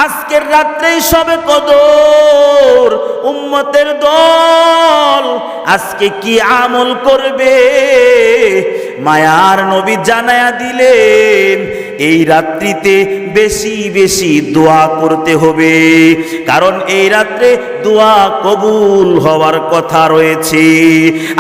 আজকের রাত্রেই সবে কদর। উম্মতের দল আজকে কি আমল করবে? মায়ার নবী জানায়া দিলেন এই রাত্রিতে বেশি বেশি দোয়া করতে হবে, কারণ এই রাত্রে দোয়া কবুল হওয়ার কথা রয়েছে।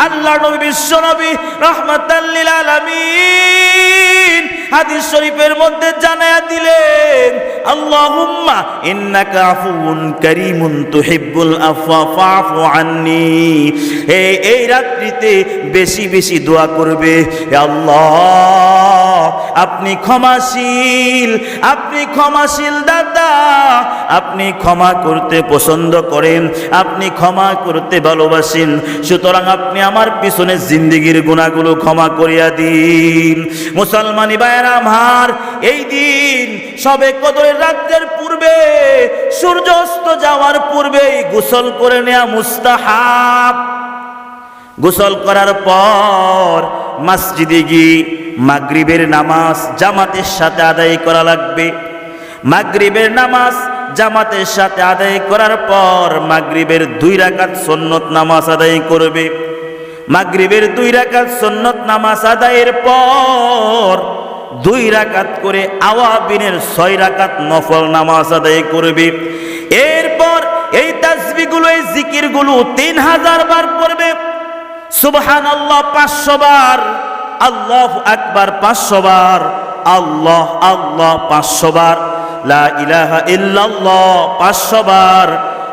আল্লাহ নবী বিশ্ব নবী রাহমাতাল লিল আলামিন হাদিস শরীফের মধ্যে জানায়া দিলেন, আল্লাহুম্মা ইন্নাকা আফুউন কারীমুন তুহিব্বুল আফওয়া ফাফু আন্নি। এই রাত্রিতে বেশি বেশি দোয়া করবে, হে আল্লাহ আপনি ক্ষমাশীল, আপনি ক্ষমাশীল দাতা, আপনি ক্ষমা করতে পছন্দ করেন, আপনি ক্ষমা করতে ভালোবাসেন, সুতরাং আপনি আমার পিছনে জিন্দেগির গুনাহগুলো ক্ষমা করিয়া দিন। মুসলমানি ভাইয়েরা আমার, এই দিন সবে কদরের রাতের পূর্বে, সূর্য অস্ত যাওয়ার পূর্বেই গোসল করে নেওয়া মুস্তাহাব। গোসল করার পর মসজিদে গিয়ে মাগরিবের নামাজ জামাতের সাথে আদায় করা লাগবে। মাগরিবের নামাজ জামাতের সাথে আদায় করার পর মাগরিবের 2 রাকাত সুন্নত নামাজ আদায় করবে। মাগরিবের 2 রাকাত সুন্নত নামাজ আদায়ের পর 2 রাকাত করে আওয়াবিনের 6 রাকাত নফল নামাজ আদায় করবে। এরপর এই তাসবিহগুলো, এই জিকিরগুলো 3000 বার পড়বে। সুবহানাল্লাহ 500 বার, আল্লাহু আকবার 500 বার, আল্লাহ আল্লাহ 500 বার, লা ইলাহা ইল্লাল্লাহ 500 বার,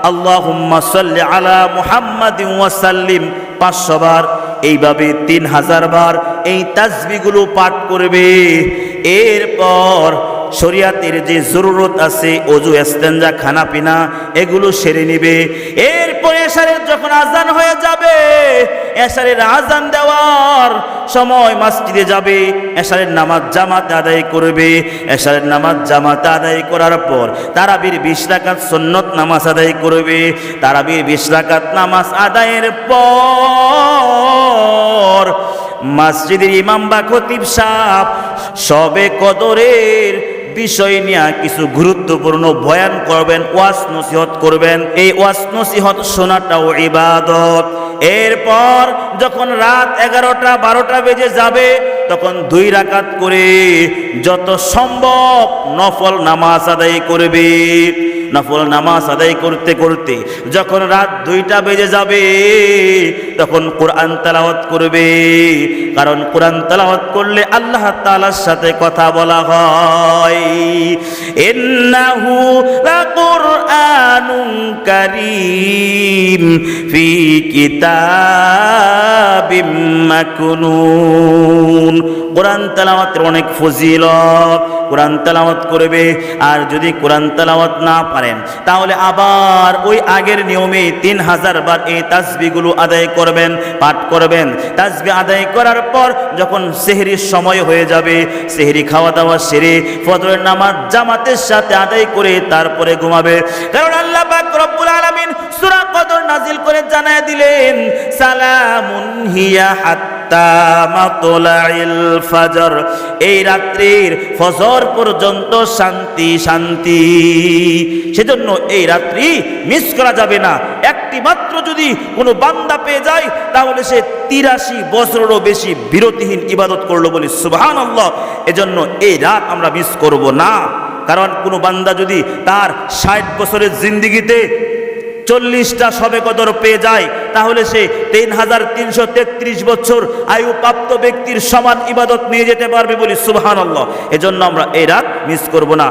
আল্লাহুম্মা সাল্লি আলা মুহাম্মাদিন ওয়া সাল্লিম 500 বার। এইভাবে 3000 বার এই তাসবিহগুলো পাঠ করবে। এরপর শরীয়তের যে জরুরত আছে, ওযু, ইস্তেনজা, খানা পিনা, এগুলো সেরে নেবে। এরপর এশারের যখন আজান হয়ে যাবে, এশারের আজান দেওয়ার সময় মসজিদে যাবে, এশারের নামাজ জামাতে আদায় করবে। এশারের নামাজ জামাতে আদায় করার পর তারাবির 20 রাকাত সুন্নত নামাজ আদায় করবে। তারাবির 20 রাকাত নামাজ আদায়ের পর মসজিদের ইমাম বা খতিব সাহেব সবে কদরের বিষয় নিয়ে কিছু গুরুত্বপূর্ণ বয়ান করবেন, ওয়াজ নসিহত করবেন। এই ওয়াজ নসিহত শোনাটাও ইবাদত। এরপর যখন রাত 11টা 12টা বেজে যাবে, তখন 2 রাকাত করে যত সম্ভব নফল নামাজ আদায় করবে। নফল নামাজ আদায় করতে করতে যখন রাত 2টা বেজে যাবে, তখন কোরআন তেলাওয়াত করবে, কারণ কোরআন তেলাওয়াত করলে আল্লাহ তাআলার সাথে কথা বলা হয়। ইন্নাহু লাকুরআনুন কারীম ফি কিতাবিম মাকনুন। কোরআন তেলাওয়াতের অনেক ফজিলত। কোরআন তেলাওয়াত করবে, আর যদি কোরআন তেলাওয়াত না পারেন তাহলে আবার ওই আগের নিয়মে 3000 বার এই তাসবিহগুলো আদায় করবেন, পাঠ করবেন। তাসবিহ আদায় করার পর যখন সেহরির সময় হয়ে যাবে, সেহরি খাওয়া দাওয়া সেরে ফজরের নামাজ জামাতের সাথে আদায় করে তারপরে ঘুমাবে। কারণ আল্লাহ পাক রব্বুল আলামিন সূরা কদর নাজিল করে জানায় দিলেন, সালামুন হিয়া হাত্তা মাতলাইল ফজর। এই রাত্রির ফজর পর্যন্ত শান্তি শান্তি। সেজন্য এই রাত্রি মিস করা যাবে না। একটি মাত্র যদি কোনো বান্দা পেয়ে যায়, তাহলে সে 83 বছরেরও বেশি বিরতিহীন ইবাদত করলো বলি সুবহানাল্লাহ। এজন্য এই রাত আমরা মিস করব না। কারণ কোনো বান্দা যদি তার 60 বছরের জিন্দেগিতে 40টা শবে কদর পেয়ে যায়, তাহলে সে 3333 বছর আয়ু প্রাপ্ত ব্যক্তির সমান ইবাদত নিয়ে যেতে পারবে বলি সুবহানাল্লাহ। এজন্য আমরা এই রাত মিস করব না।